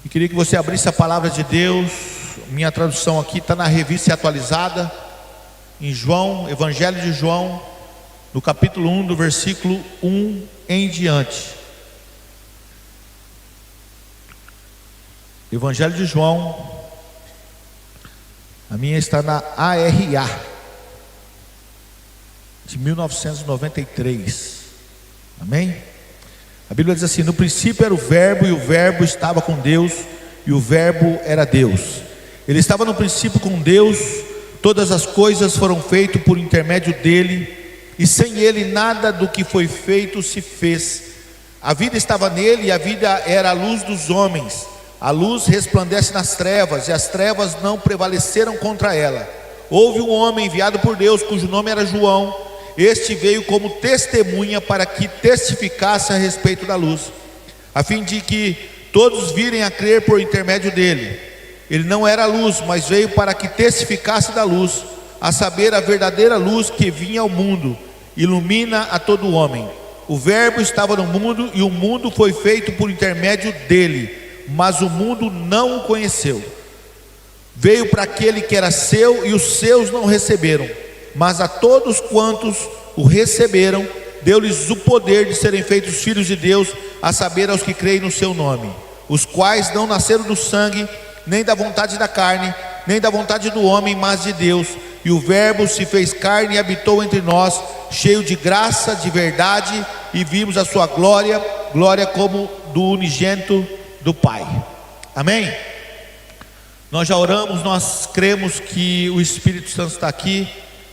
E queria que você abrisse a palavra de Deus. Minha tradução aqui está na Revista Atualizada, em João, Evangelho de João, no capítulo 1, do versículo 1 em diante. Evangelho de João, a minha está na ARA, de 1993, amém? A Bíblia diz assim: no princípio era o verbo, e o verbo estava com Deus, e o verbo era Deus. Ele estava no princípio com Deus. Todas as coisas foram feitas por intermédio dele, e sem ele nada do que foi feito se fez. A vida estava nele, e a vida era a luz dos homens. A luz resplandece nas trevas, e as trevas não prevaleceram contra ela. Houve um homem enviado por Deus, cujo nome era João. Este veio como testemunha para que testificasse a respeito da luz, a fim de que todos virem a crer por intermédio dele. Ele não era luz, mas veio para que testificasse da luz, a saber, a verdadeira luz que vinha ao mundo, ilumina a todo homem. O verbo estava no mundo, e o mundo foi feito por intermédio dele, mas o mundo não o conheceu. Veio para aquele que era seu, e os seus não receberam. Mas a todos quantos o receberam, deu-lhes o poder de serem feitos filhos de Deus, a saber, aos que creem no seu nome, os quais não nasceram do sangue, nem da vontade da carne, nem da vontade do homem, mas de Deus. E o verbo se fez carne e habitou entre nós, cheio de graça, de verdade, e vimos a sua glória, glória como do unigênito do Pai. Amém? Nós já oramos, nós cremos que o Espírito Santo está aqui,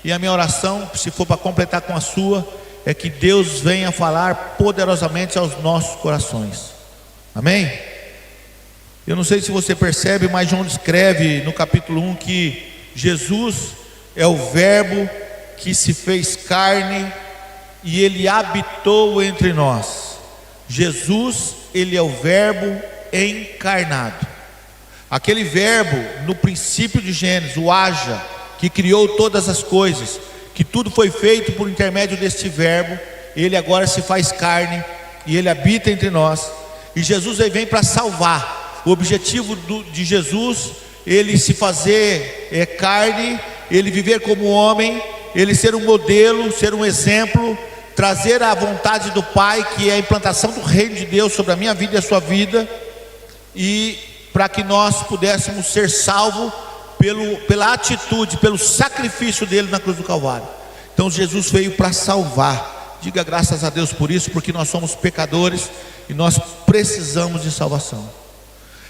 e a minha oração, se for para completar com a sua, é que Deus venha falar poderosamente aos nossos corações. Amém? Eu não sei se você percebe, mas João descreve no capítulo 1 que Jesus é o verbo que se fez carne e ele habitou entre nós. Jesus, ele é o verbo encarnado. Aquele verbo no princípio de Gênesis, o haja, que criou todas as coisas, que tudo foi feito por intermédio deste verbo. Ele agora se faz carne e ele habita entre nós. E Jesus vem para salvar. O objetivo de Jesus, ele se fazer carne, ele viver como homem, ele ser um modelo, ser um exemplo, trazer a vontade do Pai, que é a implantação do reino de Deus sobre a minha vida e a sua vida, e para que nós pudéssemos ser salvos pela atitude, pelo sacrifício dele na cruz do Calvário. Então Jesus veio para salvar. Diga graças a Deus por isso, porque nós somos pecadores e nós precisamos de salvação.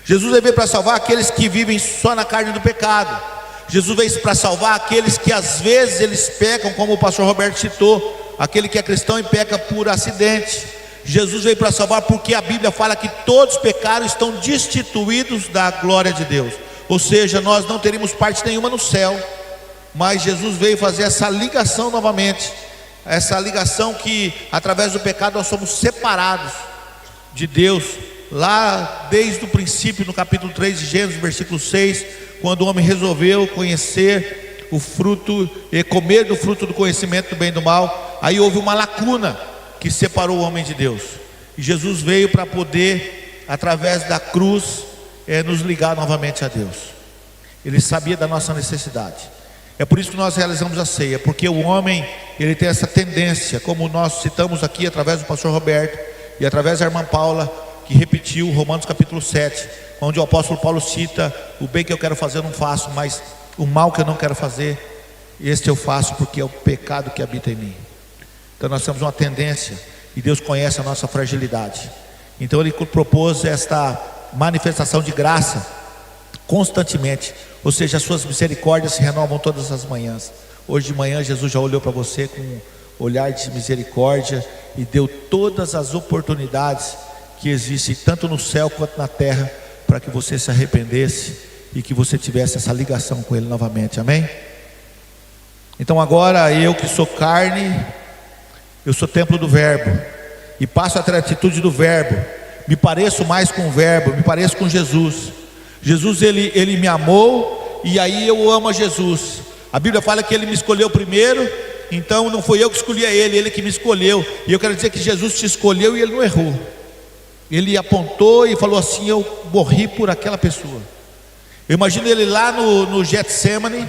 Jesus veio para salvar aqueles que vivem só na carne do pecado. Jesus veio para salvar aqueles que às vezes eles pecam, como o pastor Roberto citou, aquele que é cristão e peca por acidente. Jesus veio para salvar porque a Bíblia fala que todos pecaram e estão destituídos da glória de Deus. Ou seja, nós não teríamos parte nenhuma no céu. Mas Jesus veio fazer essa ligação novamente, essa ligação que através do pecado nós somos separados de Deus. Lá desde o princípio, no capítulo 3 de Gênesis, versículo 6, quando o homem resolveu conhecer o fruto e comer do fruto do conhecimento do bem e do mal, aí houve uma lacuna que separou o homem de Deus. E Jesus veio para poder, através da cruz, nos ligar novamente a Deus. Ele sabia da nossa necessidade. É por isso que nós realizamos a ceia, porque o homem, ele tem essa tendência, como nós citamos aqui através do pastor Roberto e através da irmã Paula, que repetiu Romanos capítulo 7, onde o apóstolo Paulo cita: o bem que eu quero fazer eu não faço, mas o mal que eu não quero fazer, este eu faço, porque é o pecado que habita em mim. Então nós temos uma tendência, e Deus conhece a nossa fragilidade. Então ele propôs esta manifestação de graça constantemente, ou seja, as suas misericórdias se renovam todas as manhãs. Hoje de manhã Jesus já olhou para você com um olhar de misericórdia e deu todas as oportunidades que existem, tanto no céu quanto na terra, para que você se arrependesse e que você tivesse essa ligação com Ele novamente. Amém? Então agora eu que sou carne, eu sou templo do verbo, e passo a ter a atitude do verbo, me pareço mais com o verbo, me pareço com Jesus. Jesus ele me amou, e aí eu amo a Jesus. A Bíblia fala que Ele me escolheu primeiro, então não foi eu que escolhi a Ele, Ele que me escolheu. E eu quero dizer que Jesus te escolheu e Ele não errou. ele apontou e falou assim: eu morri por aquela pessoa. Eu imagino ele lá no Getsemane,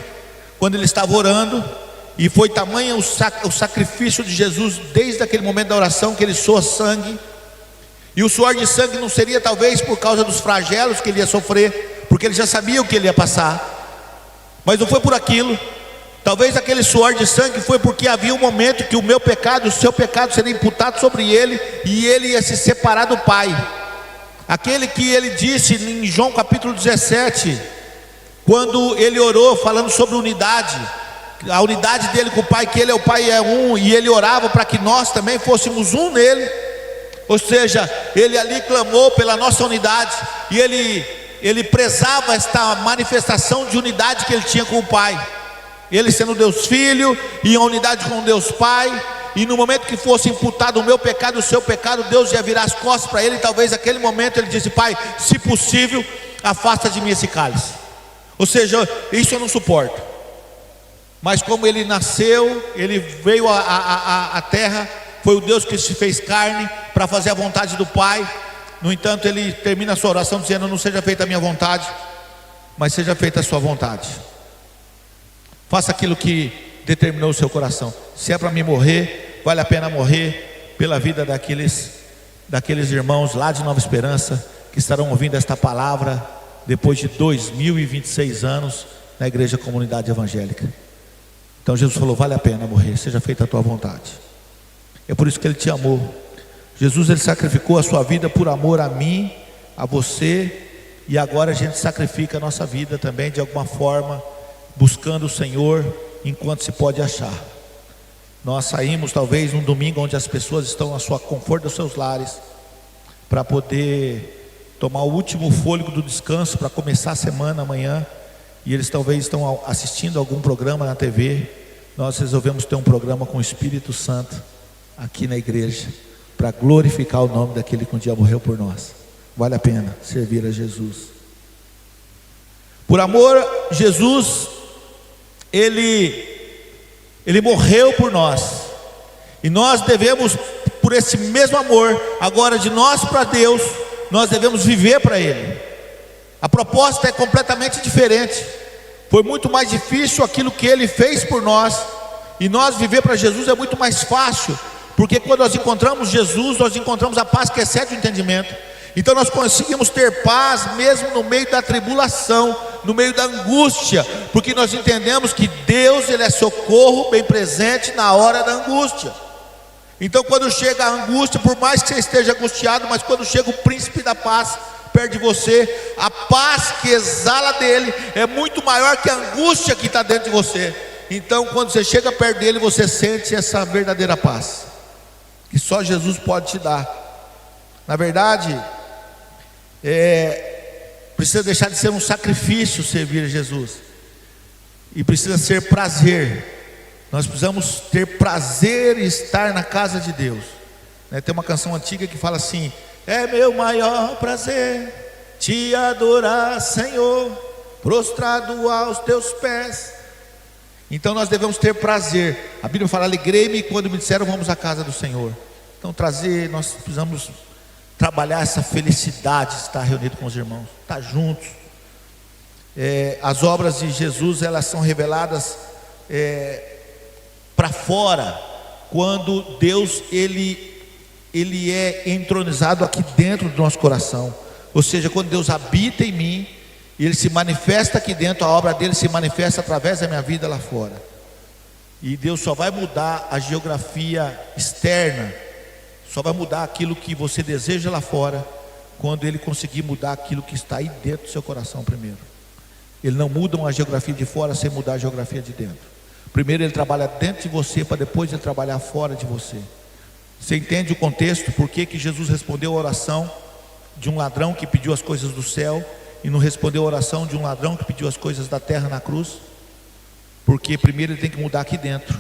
quando ele estava orando, e foi tamanho o sacrifício de Jesus, desde aquele momento da oração, que ele soa sangue. E o suor de sangue não seria talvez por causa dos flagelos que ele ia sofrer, porque ele já sabia o que ele ia passar, mas não foi por aquilo. Talvez aquele suor de sangue foi porque havia um momento que o meu pecado, o seu pecado seria imputado sobre ele, e ele ia se separar do Pai. Aquele que ele disse em João capítulo 17, quando ele orou falando sobre unidade, a unidade dele com o Pai, que ele é o Pai, é um, e ele orava para que nós também fôssemos um nele. Ou seja, ele ali clamou pela nossa unidade, e ele prezava esta manifestação de unidade que ele tinha com o Pai, ele sendo Deus Filho, e em unidade com Deus Pai. E no momento que fosse imputado o meu pecado, o seu pecado, Deus ia virar as costas para ele, e talvez naquele momento ele disse: Pai, se possível, afasta de mim esse cálice. Ou seja, isso eu não suporto. Mas como ele nasceu, ele veio à terra, foi o Deus que se fez carne para fazer a vontade do Pai. No entanto, ele termina a sua oração dizendo: não seja feita a minha vontade, mas seja feita a sua vontade. Faça aquilo que determinou o seu coração. Se é para mim morrer, vale a pena morrer pela vida daqueles irmãos lá de Nova Esperança, que estarão ouvindo esta palavra depois de 2026 anos na igreja comunidade evangélica. Então Jesus falou: vale a pena morrer, seja feita a tua vontade. É por isso que ele te amou. Jesus, ele sacrificou a sua vida por amor a mim, a você, e agora a gente sacrifica a nossa vida também de alguma forma, buscando o Senhor enquanto se pode achar. Nós saímos talvez num domingo onde as pessoas estão na sua conforto dos seus lares, para poder tomar o último fôlego do descanso para começar a semana amanhã, e eles talvez estão assistindo algum programa na TV. Nós resolvemos ter um programa com o Espírito Santo aqui na igreja, para glorificar o nome daquele que um dia morreu por nós. Vale a pena servir a Jesus. Por amor, Jesus, ele morreu por nós, e nós devemos, por esse mesmo amor, agora de nós para Deus, nós devemos viver para Ele. A proposta é completamente diferente. Foi muito mais difícil aquilo que Ele fez por nós, e nós viver para Jesus é muito mais fácil, porque quando nós encontramos Jesus, nós encontramos a paz que excede o entendimento. Então nós conseguimos ter paz mesmo no meio da tribulação, no meio da angústia, porque nós entendemos que Deus, ele é socorro bem presente na hora da angústia. Então quando chega a angústia, por mais que você esteja angustiado, mas quando chega o príncipe da paz perto de você, a paz que exala dele é muito maior que a angústia que está dentro de você. Então quando você chega perto dele, você sente essa verdadeira paz, que só Jesus pode te dar. Na verdade, precisa deixar de ser um sacrifício servir a Jesus, e precisa ser prazer. Nós precisamos ter prazer em estar na casa de Deus, né? Tem uma canção antiga que fala assim: é meu maior prazer te adorar, Senhor, prostrado aos teus pés. Então nós devemos ter prazer. A Bíblia fala: alegrei-me quando me disseram vamos à casa do Senhor. Então nós precisamos trabalhar essa felicidade de estar reunido com os irmãos, estar juntos. As obras de Jesus, elas são reveladas para fora, quando Deus ele é entronizado aqui dentro do nosso coração. Ou seja, quando Deus habita em mim, Ele se manifesta aqui dentro, a obra dele se manifesta através da minha vida lá fora. E Deus só vai mudar a geografia externa, só vai mudar aquilo que você deseja lá fora, quando Ele conseguir mudar aquilo que está aí dentro do seu coração primeiro. Ele não muda uma geografia de fora sem mudar a geografia de dentro. Primeiro Ele trabalha dentro de você, para depois Ele trabalhar fora de você. Você entende o contexto? Por que Jesus respondeu a oração de um ladrão que pediu as coisas do céu e não respondeu a oração de um ladrão que pediu as coisas da terra na cruz? Porque primeiro ele tem que mudar aqui dentro,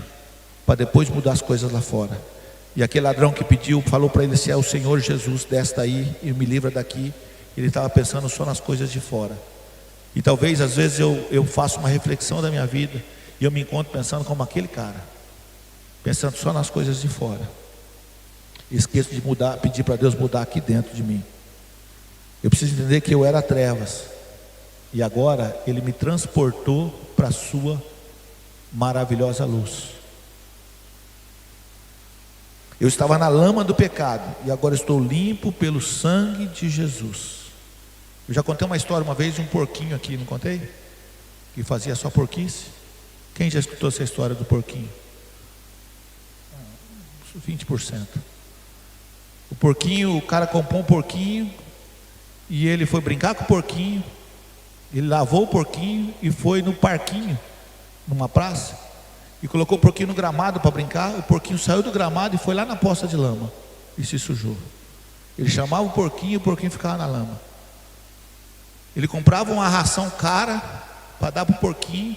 para depois mudar as coisas lá fora. E aquele ladrão que pediu, falou para ele: se é o Senhor Jesus, desce daí e me livra daqui. Ele estava pensando só nas coisas de fora. E talvez às vezes eu faço uma reflexão da minha vida, e eu me encontro pensando como aquele cara, pensando só nas coisas de fora. Esqueço de mudar, pedir para Deus mudar aqui dentro de mim. Eu preciso entender que eu era trevas, e agora Ele me transportou para a sua maravilhosa luz. Eu estava na lama do pecado, e agora estou limpo pelo sangue de Jesus. Eu já contei uma história uma vez de um porquinho aqui, não contei? Que fazia só porquice. Quem já escutou essa história do porquinho? 20%. O porquinho, o cara comprou um porquinho, e ele foi brincar com o porquinho. Ele lavou o porquinho e foi no parquinho, numa praça, e colocou o porquinho no gramado para brincar. O porquinho saiu do gramado e foi lá na poça de lama e se sujou. Ele chamava o porquinho ficava na lama. Ele comprava uma ração cara para dar para o porquinho,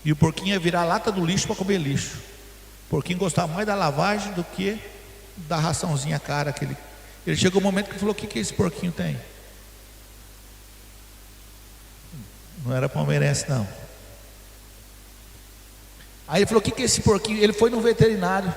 e o porquinho ia virar lata do lixo para comer lixo. O porquinho gostava mais da lavagem do que da raçãozinha cara que ele chegou um momento que ele falou: o que esse porquinho tem? Não era palmeirense não. Aí ele falou: o que esse porquinho? Ele foi no veterinário.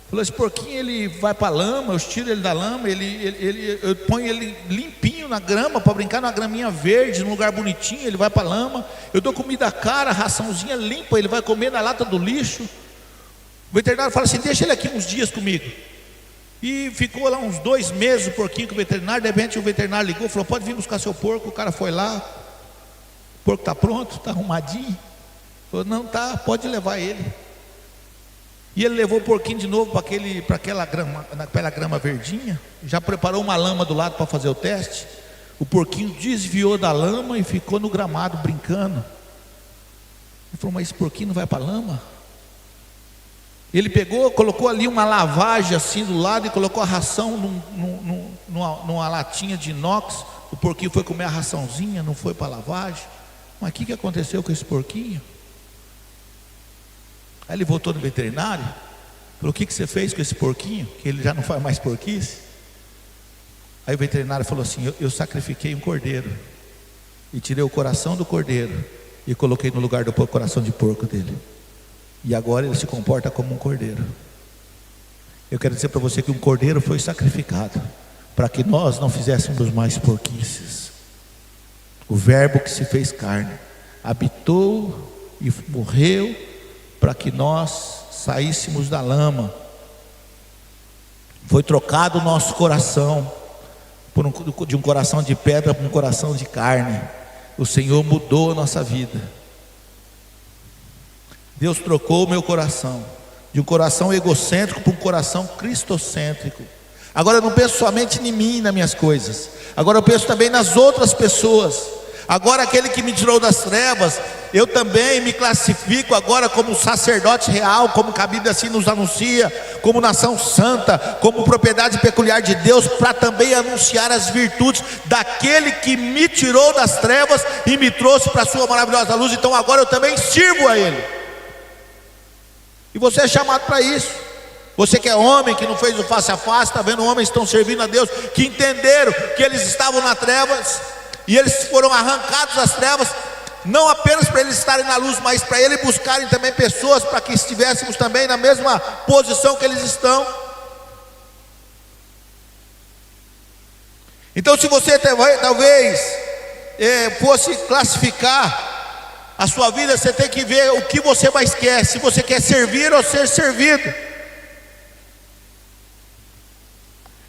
Falou: esse porquinho ele vai para a lama, eu tiro ele da lama, eu ponho ele limpinho na grama para brincar na graminha verde, num lugar bonitinho. Ele vai para a lama, eu dou comida cara, raçãozinha limpa, ele vai comer na lata do lixo. O veterinário fala assim: deixa ele aqui uns dias comigo. E ficou lá uns 2 meses o porquinho com o veterinário. De repente o veterinário ligou, falou: pode vir buscar seu porco. O cara foi lá, o porco está pronto, está arrumadinho. Falou: não, tá, pode levar ele. E ele levou o porquinho de novo para aquela grama verdinha. Já preparou uma lama do lado para fazer o teste. O porquinho desviou da lama e ficou no gramado brincando. Ele falou: mas esse porquinho não vai para a lama? Ele pegou, colocou ali uma lavagem assim do lado e colocou a ração numa latinha de inox. O porquinho foi comer a raçãozinha, não foi para a lavagem. Mas o que aconteceu com esse porquinho? Aí ele voltou no veterinário, falou: o que você fez com esse porquinho? Que ele já não faz mais porquice. Aí o veterinário falou assim: eu sacrifiquei um cordeiro, e tirei o coração do cordeiro e coloquei no lugar do coração de porco dele, e agora ele se comporta como um cordeiro. Eu quero dizer para você que um cordeiro foi sacrificado para que nós não fizéssemos mais porquices. O verbo que se fez carne habitou e morreu para que nós saíssemos da lama. Foi trocado o nosso coração de um coração de pedra para um coração de carne. O Senhor mudou a nossa vida. Deus trocou o meu coração de um coração egocêntrico para um coração cristocêntrico. Agora eu não penso somente em mim e nas minhas coisas, agora eu penso também nas outras pessoas. Agora aquele que me tirou das trevas, eu também me classifico agora como sacerdote real, como a Bíblia assim nos anuncia, como nação santa, como propriedade peculiar de Deus, para também anunciar as virtudes daquele que me tirou das trevas e me trouxe para a sua maravilhosa luz. Então agora eu também sirvo a Ele. E você é chamado para isso. Você que é homem, que não fez o face a face, está vendo homens que estão servindo a Deus, que entenderam que eles estavam nas trevas, e eles foram arrancados das trevas, não apenas para eles estarem na luz, mas para eles buscarem também pessoas, para que estivéssemos também na mesma posição que eles estão. Então se você talvez fosse classificar a sua vida, você tem que ver o que você mais quer, se você quer servir ou ser servido.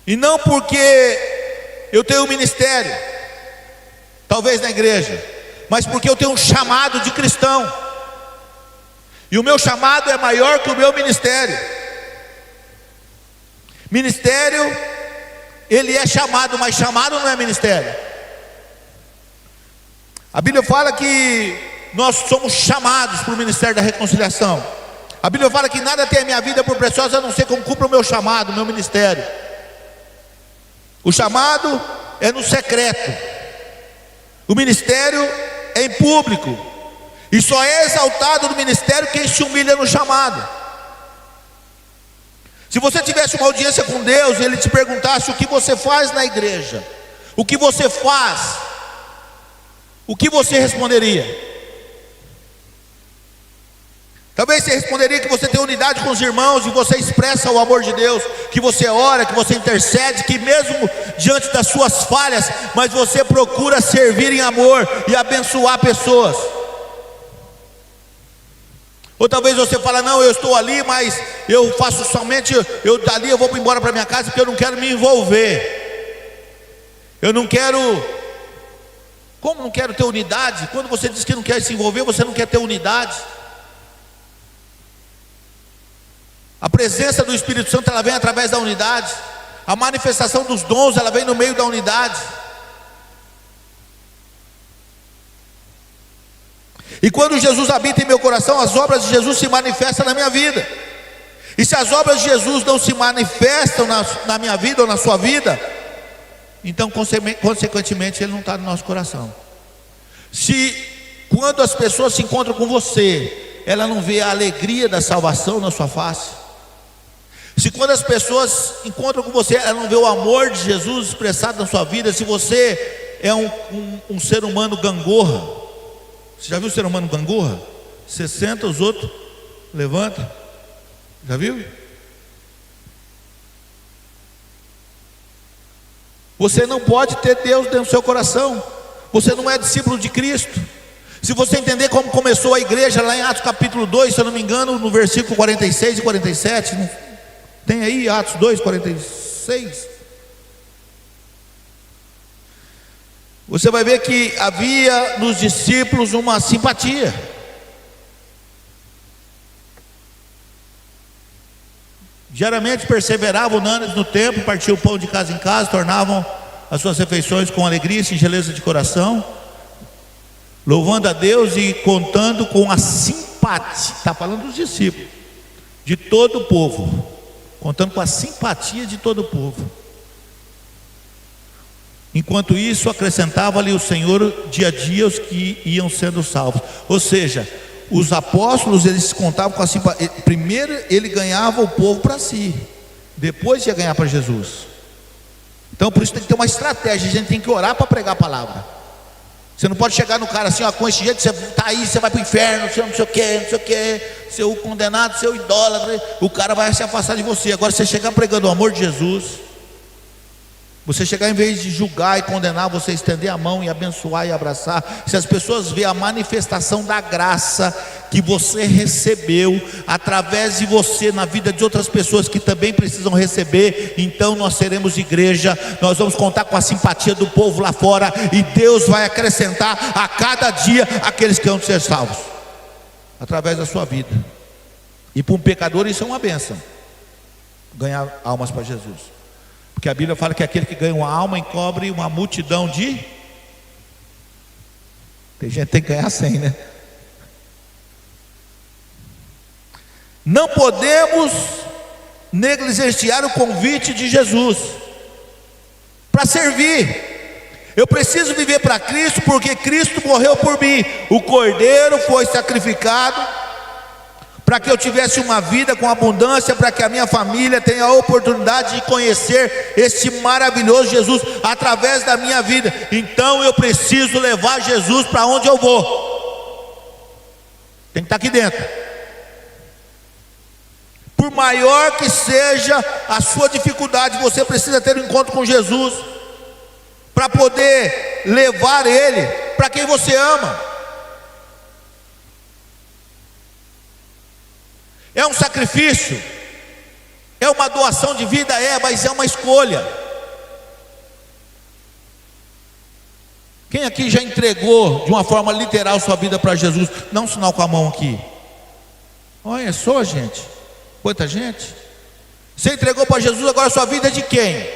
E não porque eu tenho um ministério, talvez na igreja, mas porque eu tenho um chamado de cristão, e o meu chamado é maior que o meu ministério. Ministério, ele é chamado, mas chamado não é ministério. A Bíblia fala que nós somos chamados para o ministério da reconciliação. A Bíblia fala que nada tem a minha vida por preciosa a não ser como cumpra o meu chamado, o meu ministério. O chamado é no secreto, o ministério é em público, e só é exaltado no ministério quem se humilha no chamado. Se você tivesse uma audiência com Deus e Ele te perguntasse o que você faz na igreja, o que você faz, o que você responderia? Talvez você responderia que você tem unidade com os irmãos e você expressa o amor de Deus, que você ora, que você intercede, que mesmo diante das suas falhas, mas você procura servir em amor e abençoar pessoas. Ou talvez você fala, não, eu estou ali, mas eu faço somente, eu dali eu vou embora para minha casa porque eu não quero me envolver. Eu não quero, como não quero ter unidade? Quando você diz que não quer se envolver, você não quer ter unidade. A presença do Espírito Santo, ela vem através da unidade. A manifestação dos dons, ela vem no meio da unidade. E quando Jesus habita em meu coração, as obras de Jesus se manifestam na minha vida. E se as obras de Jesus não se manifestam na minha vida ou na sua vida, então consequentemente ele não está no nosso coração. Se quando as pessoas se encontram com você, ela não vê a alegria da salvação na sua face. Se quando as pessoas encontram com você, ela não vê o amor de Jesus expressado na sua vida. Se você é um ser humano gangorra, você já viu o ser humano gangorra? Você senta, os outros levanta. Já viu? Você não pode ter Deus dentro do seu coração. Você não é discípulo de Cristo. Se você entender como começou a igreja lá em Atos capítulo 2, se eu não me engano, no versículo 46 e 47, tem aí Atos 2, 46. Você vai ver que havia nos discípulos uma simpatia. Diariamente perseveravam unânimes no templo, partiam o pão de casa em casa, tornavam as suas refeições com alegria e singeleza de coração, louvando a Deus e contando com a simpatia, está falando dos discípulos, de todo o povo, contando com a simpatia de todo o povo. Enquanto isso, acrescentava-lhe o Senhor dia a dia os que iam sendo salvos. Ou seja, os apóstolos, eles contavam com a simpatia. Primeiro ele ganhava o povo para si, depois ia ganhar para Jesus. Então por isso tem que ter uma estratégia. A gente tem que orar para pregar a palavra. Você não pode chegar no cara assim, ó, com esse jeito, você está aí, você vai para o inferno, você não sei o que, não sei o que, seu condenado, seu idólatra, o cara vai se afastar de você. Agora você chegar pregando o amor de Jesus, você chegar, em vez de julgar e condenar, você estender a mão e abençoar e abraçar. Se as pessoas verem a manifestação da graça que você recebeu através de você na vida de outras pessoas que também precisam receber, então nós seremos igreja. Nós vamos contar com a simpatia do povo lá fora, e Deus vai acrescentar a cada dia aqueles que vão ser salvos através da sua vida. E para um pecador isso é uma bênção, ganhar almas para Jesus. Porque a Bíblia fala que aquele que ganha uma alma encobre uma multidão de... Tem gente que tem que ganhar 100, né? Não podemos negligenciar o convite de Jesus para servir. Eu preciso viver para Cristo, porque Cristo morreu por mim. O Cordeiro foi sacrificado para que eu tivesse uma vida com abundância, para que a minha família tenha a oportunidade de conhecer este maravilhoso Jesus através da minha vida. Então eu preciso levar Jesus para onde eu vou. Tem que estar aqui dentro. Por maior que seja a sua dificuldade, você precisa ter um encontro com Jesus para poder levar Ele para quem você ama. É um sacrifício, é uma doação de vida, mas é uma escolha. Quem aqui já entregou de uma forma literal sua vida para Jesus? Dá um sinal com a mão aqui. Olha só, gente, quanta gente. Você entregou para Jesus, agora sua vida é de quem?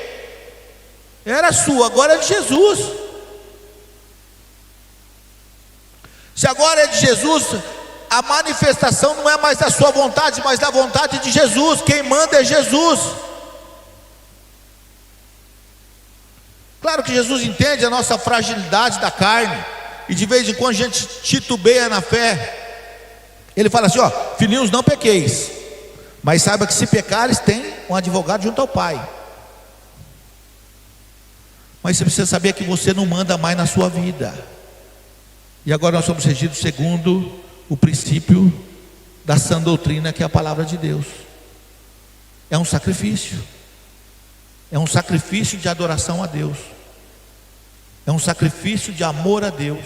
Era sua, agora é de Jesus. Se agora é de Jesus, a manifestação não é mais da sua vontade, mas da vontade de Jesus. Quem manda é Jesus. Claro que Jesus entende a nossa fragilidade da carne, e de vez em quando a gente titubeia na fé. Ele fala assim, ó, filhinhos, não pequeis, mas saiba que se pecares, tem um advogado junto ao Pai. Mas você precisa saber que você não manda mais na sua vida. E agora nós somos regidos segundo o princípio da sã doutrina, que é a palavra de Deus. É um sacrifício. É um sacrifício de adoração a Deus, é um sacrifício de amor a Deus.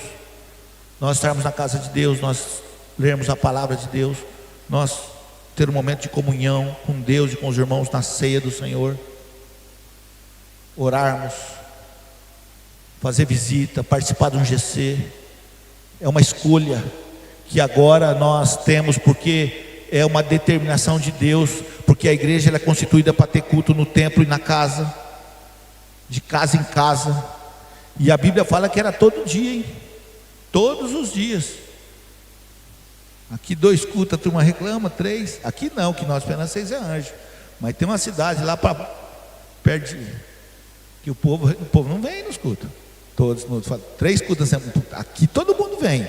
Nós estarmos na casa de Deus, nós lermos a palavra de Deus, nós ter um momento de comunhão com Deus e com os irmãos na ceia do Senhor, orarmos, fazer visita, participar de um GC. É uma escolha que agora nós temos, porque é uma determinação de Deus, porque a igreja ela é constituída para ter culto no templo e na casa, de casa em casa. E a Bíblia fala que era todo dia, hein? Todos os dias. Aqui 2 cultos, a turma reclama, 3. Aqui não, que nós apenas 6 é anjo. Mas tem uma cidade lá para perto de, que o povo não vem nos cultos. Todos, 3 cultos, aqui todo mundo vem.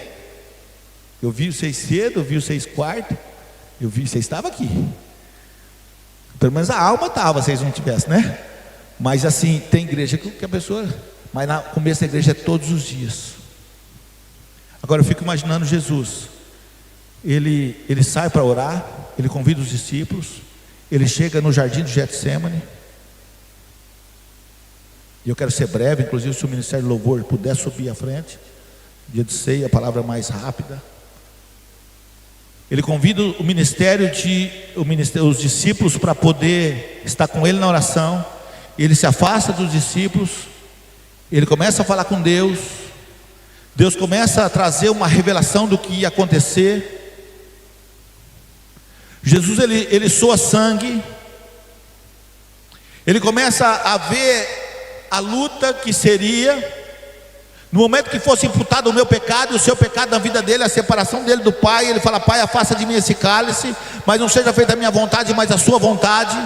Eu vi vocês cedo, eu vi vocês quarto, eu vi vocês estavam aqui. Pelo menos a alma estava, vocês não tivessem, né? Mas assim, tem igreja que a pessoa, mas no começo da igreja é todos os dias. Agora eu fico imaginando Jesus, ele sai para orar, ele convida os discípulos, ele chega no jardim do Getsemane. E eu quero ser breve, inclusive se o Ministério de Louvor puder subir à frente, dia de ceia, a palavra mais rápida. Ele convida os discípulos para poder estar com ele na oração. Ele se afasta dos discípulos, ele começa a falar com Deus. Deus começa a trazer uma revelação do que ia acontecer. Jesus ele soa sangue, ele começa a ver a luta que seria no momento que fosse imputado o meu pecado e o seu pecado na vida dele, a separação dele do Pai. Ele fala: Pai, afasta de mim esse cálice, mas não seja feita a minha vontade, mas a sua vontade.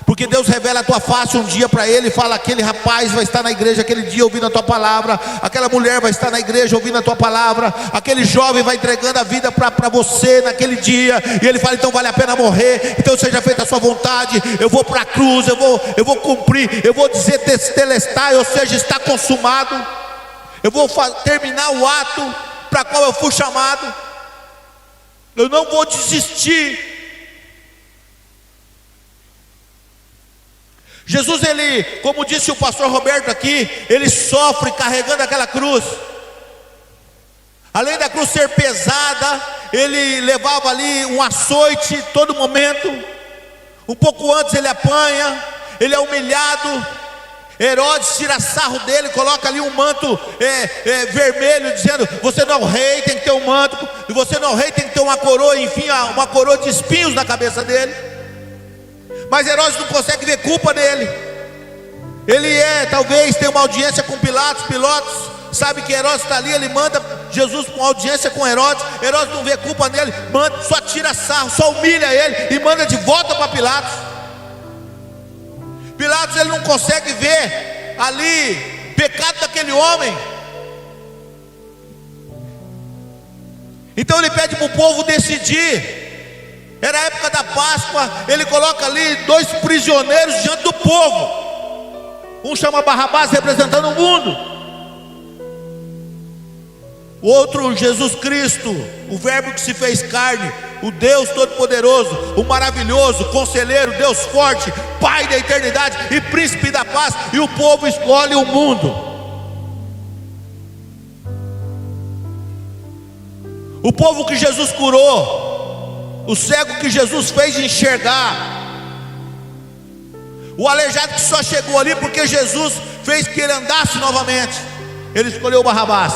Porque Deus revela a tua face um dia para ele e fala: aquele rapaz vai estar na igreja aquele dia ouvindo a tua palavra, aquela mulher vai estar na igreja ouvindo a tua palavra, aquele jovem vai entregando a vida para você naquele dia. E ele fala: então vale a pena morrer, então seja feita a sua vontade. Eu vou para a cruz, eu vou cumprir, eu vou dizer tetelestai, ou seja, está consumado. Eu vou terminar o ato para qual eu fui chamado. Eu não vou desistir. Jesus, ele, como disse o pastor Roberto aqui, ele sofre carregando aquela cruz. Além da cruz ser pesada, ele levava ali um açoite todo momento. Um pouco antes ele apanha, ele é humilhado. Herodes tira sarro dele, coloca ali um manto vermelho, dizendo: você não é o rei, tem que ter um manto. E você não é o rei, tem que ter uma coroa. Enfim, uma coroa de espinhos na cabeça dele. Mas Herodes não consegue ver culpa nele. Ele talvez tem uma audiência com Pilatos. Pilatos sabe que Herodes está ali, ele manda Jesus para uma audiência com Herodes. Herodes não vê culpa nele, só tira sarro, só humilha ele e manda de volta para Pilatos. Pilatos ele não consegue ver ali pecado daquele homem. Então ele pede para o povo decidir. Era a época da Páscoa. Ele coloca ali 2 prisioneiros diante do povo. Um chama Barrabás, representando o mundo. O outro, Jesus Cristo, o verbo que se fez carne, o Deus Todo-Poderoso, o maravilhoso, conselheiro, Deus forte, Pai da eternidade e príncipe da paz. E o povo escolhe o mundo. O povo que Jesus curou, o cego que Jesus fez enxergar, o aleijado que só chegou ali porque Jesus fez que ele andasse novamente, ele escolheu Barrabás.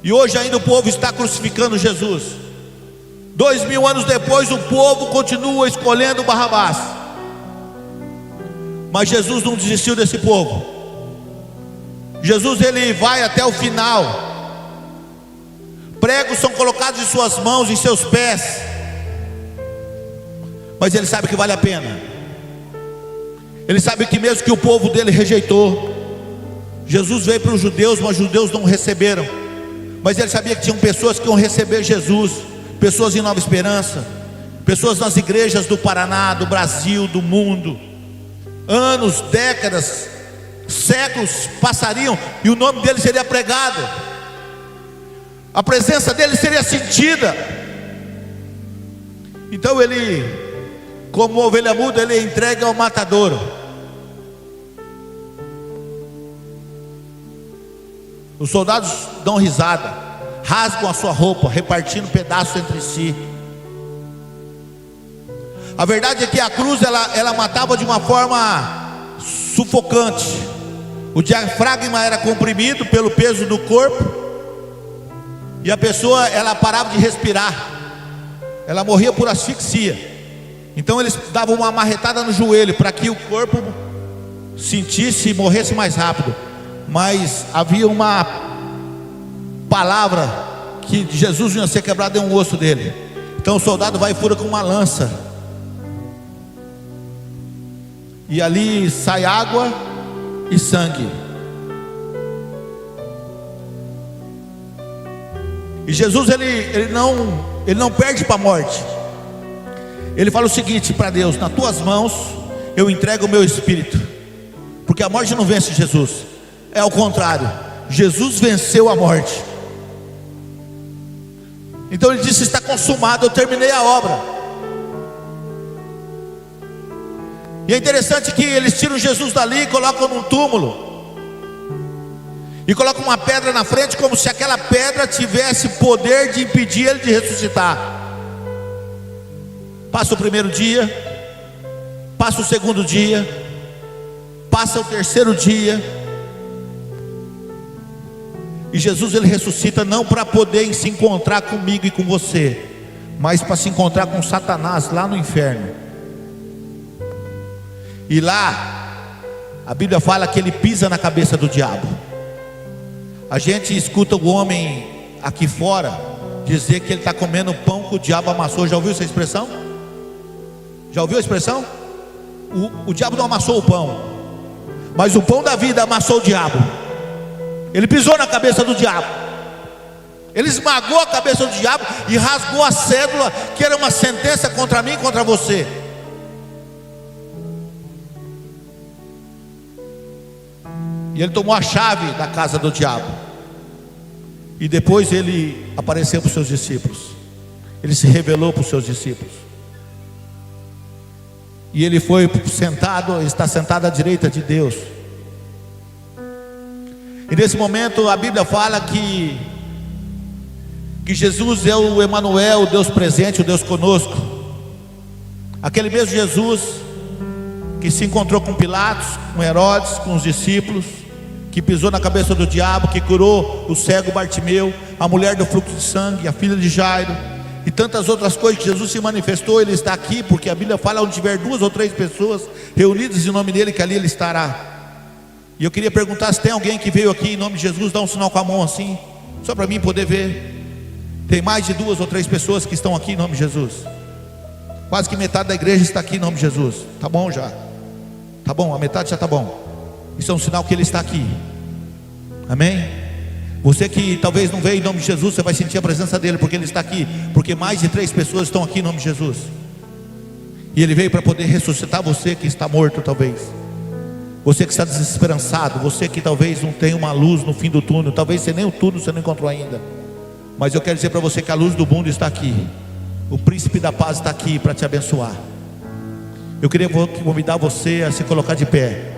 E hoje ainda o povo está crucificando Jesus. 2000 anos depois o povo continua escolhendo Barrabás. Mas Jesus não desistiu desse povo. Jesus ele vai até o final. Pregos são colocados em suas mãos, em seus pés, mas ele sabe que vale a pena. Ele sabe que mesmo que o povo dele rejeitou, Jesus veio para os judeus, mas os judeus não o receberam. Mas ele sabia que tinham pessoas que iam receber Jesus, pessoas em Nova Esperança, pessoas nas igrejas do Paraná, do Brasil, do mundo. Anos, décadas, séculos passariam e o nome dele seria pregado, a presença dele seria sentida. Então ele Como ovelha muda, ele é entregue ao matadouro. Os soldados dão risada, rasgam a sua roupa, repartindo pedaços entre si. A verdade é que a cruz ela matava de uma forma sufocante. O diafragma era comprimido pelo peso do corpo, e a pessoa ela parava de respirar, ela morria por asfixia. Então eles davam uma marretada no joelho para que o corpo sentisse e morresse mais rápido. Mas havia uma palavra que Jesus ia ser quebrado em um osso dele. Então o soldado vai e fura com uma lança, e ali sai água e sangue. E Jesus ele não perde para a morte. Ele fala o seguinte para Deus: nas tuas mãos eu entrego o meu espírito. Porque a morte não vence Jesus, é ao contrário, Jesus venceu a morte. Então ele disse: está consumado, eu terminei a obra. E é interessante que eles tiram Jesus dali e colocam num túmulo, e colocam uma pedra na frente, como se aquela pedra tivesse poder de impedir ele de ressuscitar. Passa o primeiro dia, passa o segundo dia, passa o terceiro dia, e Jesus ele ressuscita não para poder se encontrar comigo e com você, mas para se encontrar com Satanás lá no inferno. E lá a Bíblia fala que ele pisa na cabeça do diabo. A gente escuta o homem aqui fora dizer que ele está comendo pão que o diabo amassou. Já ouviu essa expressão? Já ouviu a expressão? O diabo não amassou o pão, mas o pão da vida amassou o diabo. Ele pisou na cabeça do diabo, ele esmagou a cabeça do diabo e rasgou a cédula que era uma sentença contra mim e contra você. E ele tomou a chave da casa do diabo. E depois ele apareceu para os seus discípulos. Ele se revelou para os seus discípulos. E ele foi sentado, está sentado à direita de Deus. E nesse momento a Bíblia fala que Jesus é o Emanuel, o Deus presente, o Deus conosco. Aquele mesmo Jesus que se encontrou com Pilatos, com Herodes, com os discípulos, que pisou na cabeça do diabo, que curou o cego Bartimeu, a mulher do fluxo de sangue, a filha de Jairo, e tantas outras coisas que Jesus se manifestou. Ele está aqui porque a Bíblia fala: onde tiver 2 ou 3 pessoas reunidas em nome dele, que ali ele estará. E eu queria perguntar se tem alguém que veio aqui em nome de Jesus. Dá um sinal com a mão assim, só para mim poder ver. Tem mais de 2 ou 3 pessoas que estão aqui em nome de Jesus. Quase que metade da igreja está aqui em nome de Jesus. Tá bom já? Tá bom, a metade já está bom. Isso é um sinal que ele está aqui. Amém? Você que talvez não veio em nome de Jesus, você vai sentir a presença dele, porque ele está aqui. Porque mais de 3 pessoas estão aqui em nome de Jesus. E ele veio para poder ressuscitar você que está morto talvez. Você que está desesperançado, você que talvez não tem uma luz no fim do túnel, talvez você nem o túnel você não encontrou ainda. Mas eu quero dizer para você que a luz do mundo está aqui. O príncipe da paz está aqui para te abençoar. Eu queria convidar você a se colocar de pé.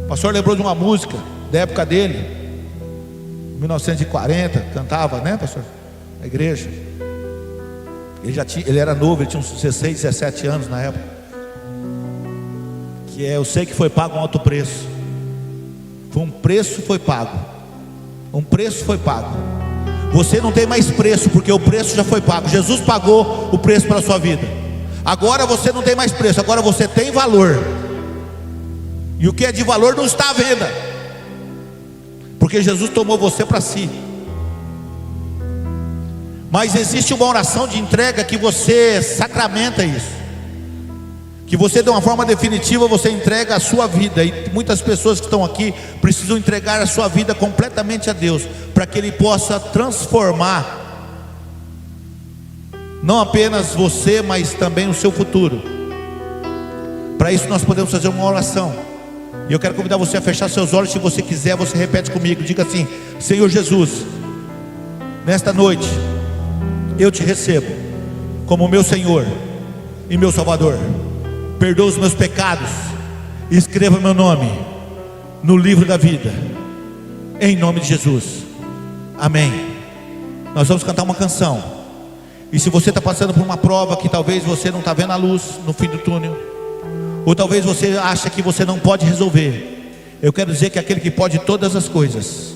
O pastor lembrou de uma música da época dele, 1940, cantava, né, pastor? Na igreja. Ele era novo, ele tinha uns 16, 17 anos na época. Que é: eu sei que foi pago um alto preço. Um preço foi pago. Um preço foi pago. Você não tem mais preço, porque o preço já foi pago. Jesus pagou o preço pela sua vida. Agora você não tem mais preço, agora você tem valor. E o que é de valor não está à venda, porque Jesus tomou você para si. Mas existe uma oração de entrega que você sacramenta isso, que você de uma forma definitiva você entrega a sua vida. E muitas pessoas que estão aqui precisam entregar a sua vida completamente a Deus, para que Ele possa transformar não apenas você, mas também o seu futuro. Para isso nós podemos fazer uma oração. E eu quero convidar você a fechar seus olhos. Se você quiser, você repete comigo. Diga assim: Senhor Jesus, nesta noite eu te recebo como meu Senhor e meu Salvador. Perdoa os meus pecados, escreva meu nome no livro da vida, em nome de Jesus, amém. Nós vamos cantar uma canção, e se você está passando por uma prova que talvez você não está vendo a luz no fim do túnel, ou talvez você acha que você não pode resolver, eu quero dizer que aquele que pode todas as coisas,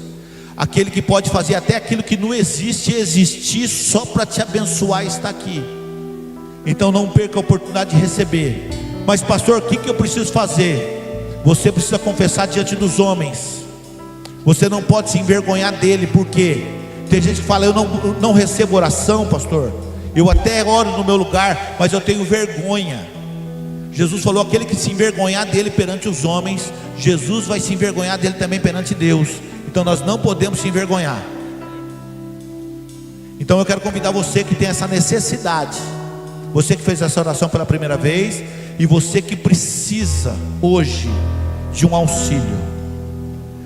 aquele que pode fazer até aquilo que não existe existir só para te abençoar, está aqui. Então não perca a oportunidade de receber. Mas pastor, o que eu preciso fazer? Você precisa confessar diante dos homens. Você não pode se envergonhar dele, porque tem gente que fala: eu não recebo oração, pastor, eu até oro no meu lugar, mas eu tenho vergonha. Jesus falou: aquele que se envergonhar dele perante os homens, Jesus vai se envergonhar dele também perante Deus. Então nós não podemos se envergonhar. Então eu quero convidar você que tem essa necessidade, você que fez essa oração pela primeira vez, e você que precisa hoje de um auxílio,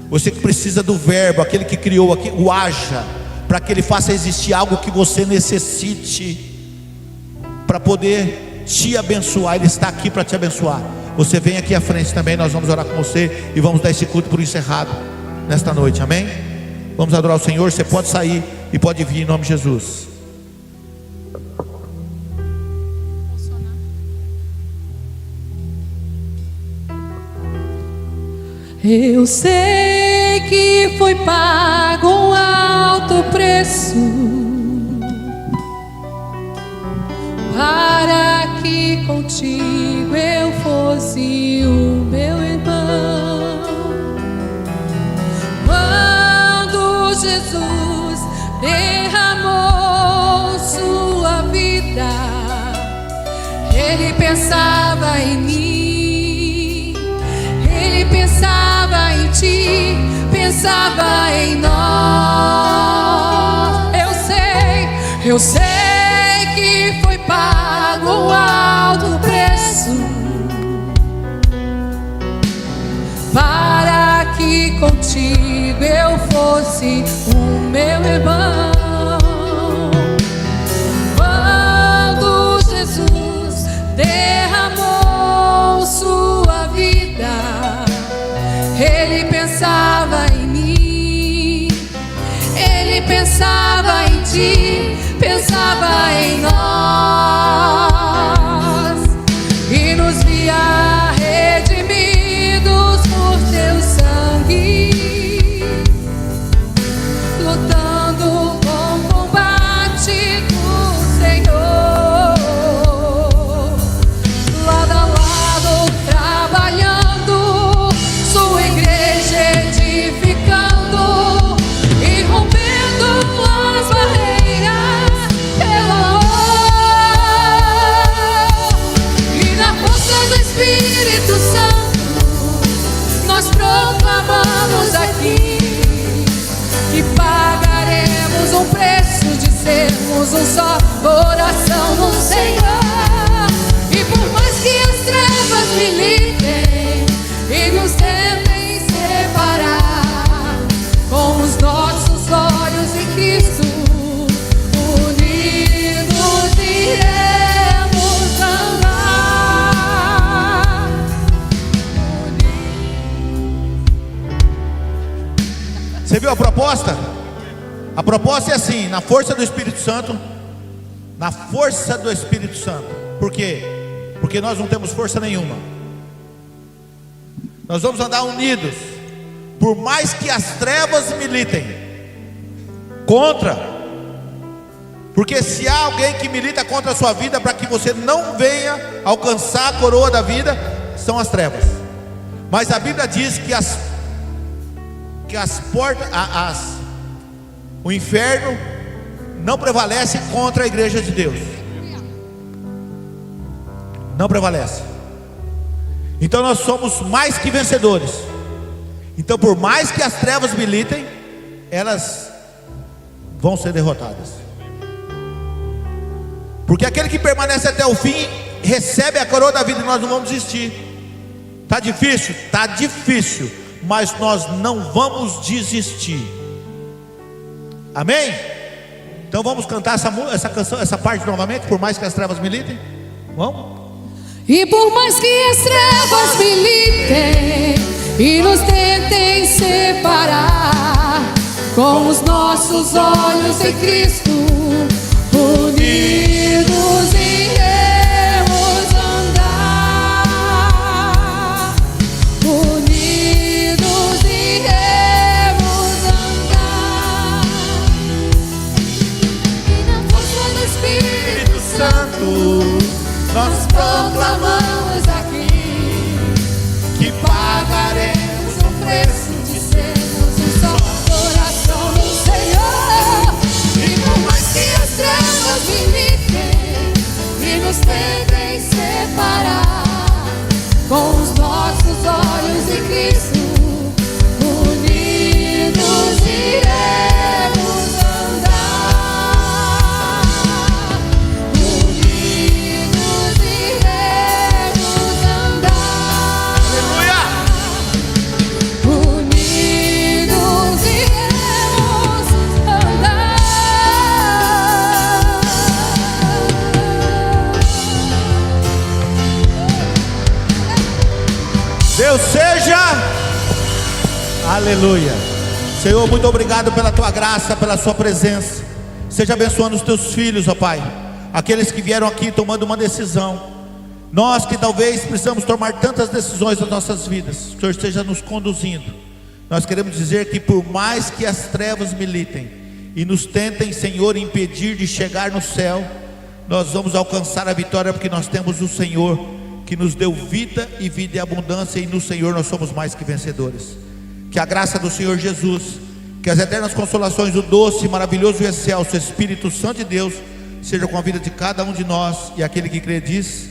você que precisa do verbo, aquele que criou aqui, o haja, para que ele faça existir algo que você necessite, para poder te abençoar. Ele está aqui para te abençoar. Você vem aqui à frente também, nós vamos orar com você e vamos dar esse culto por encerrado nesta noite, amém? Vamos adorar o Senhor. Você pode sair e pode vir em nome de Jesus. Eu sei que foi pago um alto preço para que contigo eu fosse o meu irmão. Quando Jesus derramou sua vida, Ele pensava em mim, Ele pensava em ti, pensava em nós. Eu sei que foi pago um alto preço para que contigo eu fosse o meu irmão. Quando Jesus derramou sua vida, Ele pensava em mim, Ele pensava em ti, pensava em nós, e nos via redimidos por teu sangue, lutando bom combate do Senhor, lado a lado trabalhando, sua igreja edificando e rompendo as barreiras pelo amor. E na força do Espírito Santo nós proclamamos aqui que pagaremos um preço de sermos um só coração no Senhor. E por mais que as trevas militem e nos tentem separar, com os nossos olhos em Cristo, unidos iremos andar. Você viu a proposta? A proposta é assim: na força do Espírito Santo. Na força do Espírito Santo. Por quê? Porque nós não temos força nenhuma. Nós vamos andar unidos, por mais que as trevas militem contra. Porque se há alguém que milita contra a sua vida, para que você não venha alcançar a coroa da vida, são as trevas. Mas a Bíblia diz que as portas, o inferno não prevalece contra a igreja de Deus. Não prevalece. Então nós somos mais que vencedores. Então, por mais que as trevas militem, elas vão ser derrotadas. Porque aquele que permanece até o fim recebe a coroa da vida, e nós não vamos desistir. Está difícil? Está difícil, mas nós não vamos desistir. Amém? Então vamos cantar essa canção, essa parte novamente, por mais que as trevas militem. Vamos? E por mais que as trevas militem e nos tentem separar, com os nossos olhos em Cristo, unidos iremos andar. Unidos iremos andar. E na força do Espírito Santo nós proclamamos aqui que pagaremos o preço de sermos um só coração no Senhor. E por mais que as trevas militem e nos tentem separar, com os nossos olhos em Cristo, unidos iremos andar. Unidos iremos andar. Aleluia! Unidos iremos andar. Deus seja, aleluia. Senhor, muito obrigado pela tua graça, pela sua presença. Seja abençoando os teus filhos, ó Pai, aqueles que vieram aqui tomando uma decisão. Nós que talvez precisamos tomar tantas decisões nas nossas vidas, o Senhor esteja nos conduzindo. Nós queremos dizer que por mais que as trevas militem e nos tentem, Senhor, impedir de chegar no céu, nós vamos alcançar a vitória, porque nós temos o Senhor que nos deu vida e vida em abundância, e no Senhor nós somos mais que vencedores. Que a graça do Senhor Jesus, que as eternas consolações, o doce, maravilhoso e excelso Espírito Santo de Deus seja com a vida de cada um de nós, e aquele que crê diz: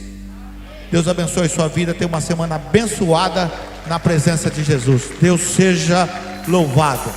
Deus abençoe sua vida. Tenha uma semana abençoada na presença de Jesus. Deus seja louvado.